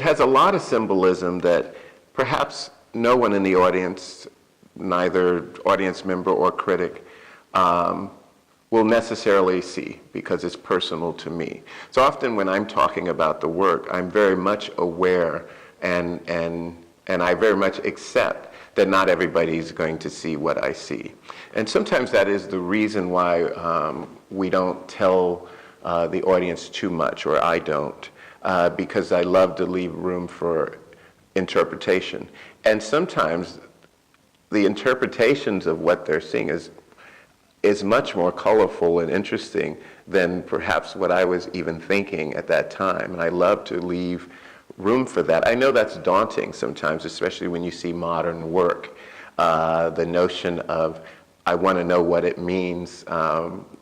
has a lot of symbolism that perhaps no one in the audience, neither audience member or critic, will necessarily see because it's personal to me. So often when I'm talking about the work, I'm very much aware and I very much accept that not everybody's going to see what I see. And sometimes that is the reason why we don't tell the audience too much, or I don't, because I love to leave room for interpretation. And sometimes the interpretations of what they're seeing is much more colorful and interesting than perhaps what I was even thinking at that time. And I love to leave room for that. I know that's daunting sometimes, especially when you see modern work. The notion of, I want to know what it means.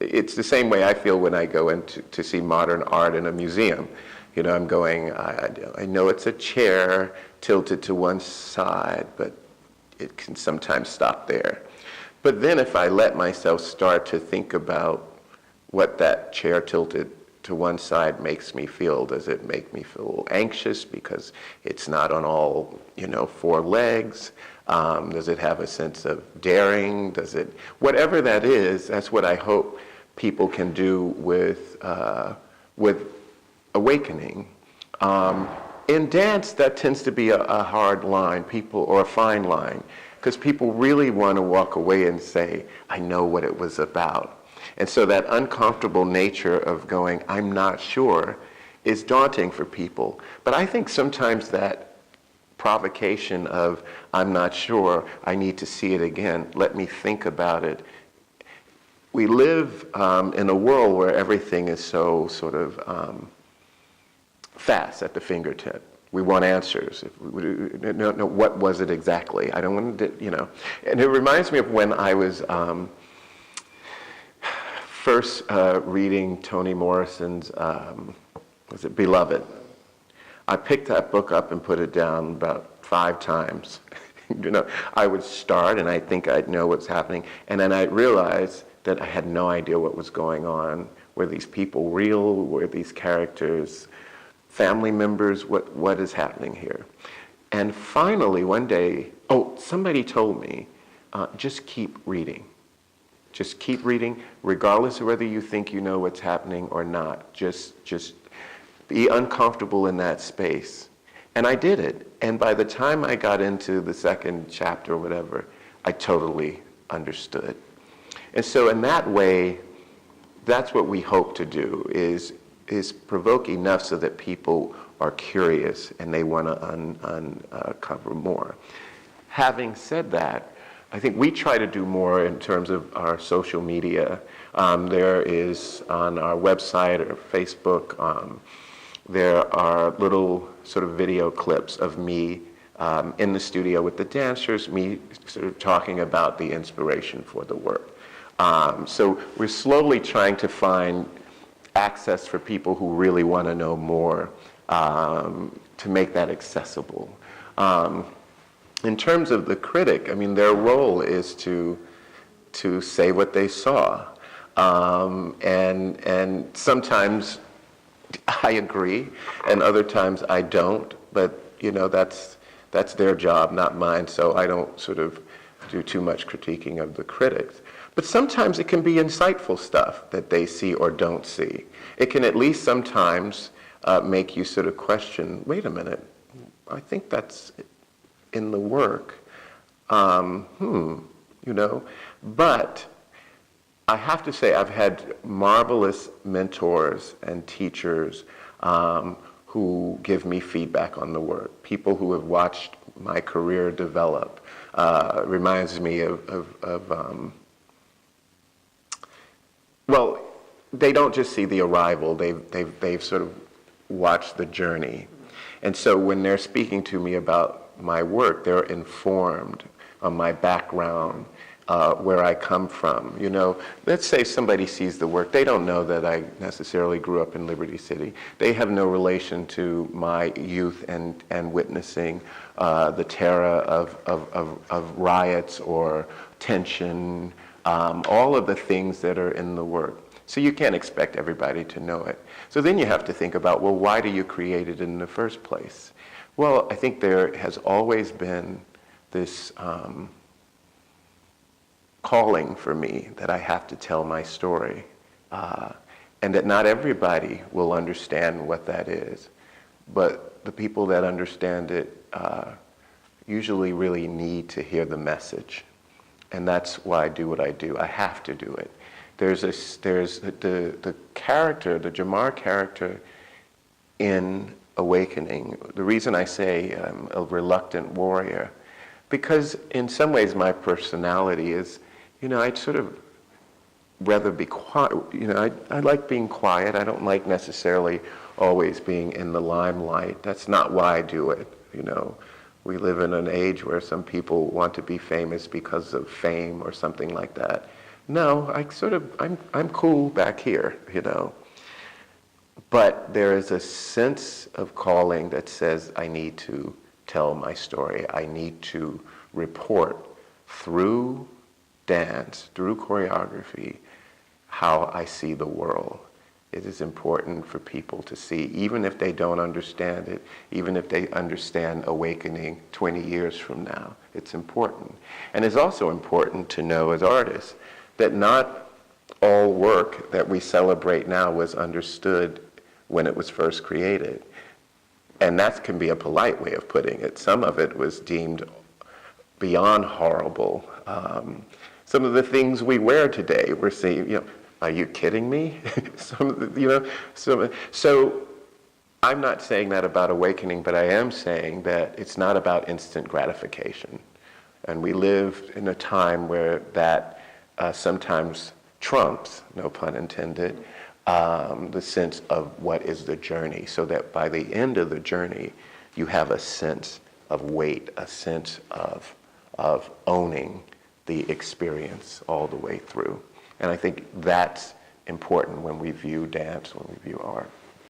It's the same way I feel when I go in to see modern art in a museum. You know, I'm going, I know it's a chair tilted to one side, but it can sometimes stop there. But then if I let myself start to think about what that chair tilted to one side makes me feel, does it make me feel anxious because it's not on all, you know, four legs? Does it have a sense of daring? Does it, whatever that is, that's what I hope people can do with awakening. In dance, that tends to be a hard line, or a fine line, because people really want to walk away and say, I know what it was about. And so that uncomfortable nature of going, I'm not sure, is daunting for people. But I think sometimes that provocation of, I'm not sure, I need to see it again, let me think about it. We live in a world where everything is so sort of fast at the fingertip. We want answers. No, what was it exactly? I don't want to, you know. And it reminds me of when I was first reading Toni Morrison's, was it Beloved? I picked that book up and put it down about 5 times. You know, I would start and I think I'd know what's happening, and then I'd realize that I had no idea what was going on. Were these people real? Were these characters family members? What is happening here? And finally, one day, somebody told me, just keep reading. Just keep reading, regardless of whether you think you know what's happening or not. Just be uncomfortable in that space. And I did it. And by the time I got into the second chapter or whatever, I totally understood. And so in that way, that's what we hope to do, is provoke enough so that people are curious and they want to uncover more. Having said that, I think we try to do more in terms of our social media. There is on our website or Facebook, there are little sort of video clips of me in the studio with the dancers, me sort of talking about the inspiration for the work. So we're slowly trying to find access for people who really want to know more, to make that accessible. In terms of the critic, I mean, their role is to say what they saw. And sometimes I agree, and other times I don't, but you know, that's their job, not mine, so I don't sort of do too much critiquing of the critics. But sometimes it can be insightful stuff that they see or don't see. It can at least sometimes make you sort of question, wait a minute, I think that's in the work, you know. But I have to say I've had marvelous mentors and teachers who give me feedback on the work, people who have watched my career develop. Reminds me of well, they don't just see the arrival, they've sort of watched the journey. And so when they're speaking to me about my work, they're informed on my background, where I come from. You know, let's say somebody sees the work, they don't know that I necessarily grew up in Liberty City. They have no relation to my youth and witnessing the terror of riots or tension, all of the things that are in the work. So you can't expect everybody to know it. So then you have to think about, well, why do you create it in the first place? Well, I think there has always been this calling for me that I have to tell my story, and that not everybody will understand what that is. But the people that understand it usually really need to hear the message. And that's why I do what I do. I have to do it. There's the character, the Jamar character in Awakening. The reason I say I'm a reluctant warrior, because in some ways my personality is, I'd sort of rather be quiet. I like being quiet. I don't like necessarily always being in the limelight. That's not why I do it. We live in an age where some people want to be famous because of fame or something like that. No, I'm cool back here, But there is a sense of calling that says I need to tell my story. I need to report through dance, through choreography, how I see the world. It is important for people to see, even if they don't understand it, even if they understand Awakening 20 years from now. It's important. And it's also important to know as artists that not all work that we celebrate now was understood when it was first created. And that can be a polite way of putting it. Some of it was deemed beyond horrible. Some of the things we wear today, we're saying, are you kidding me? So I'm not saying that about Awakening, but I am saying that it's not about instant gratification. And we live in a time where that sometimes trumps, no pun intended, the sense of what is the journey, so that by the end of the journey, you have a sense of weight, a sense of owning the experience all the way through. And I think that's important when we view dance, when we view art.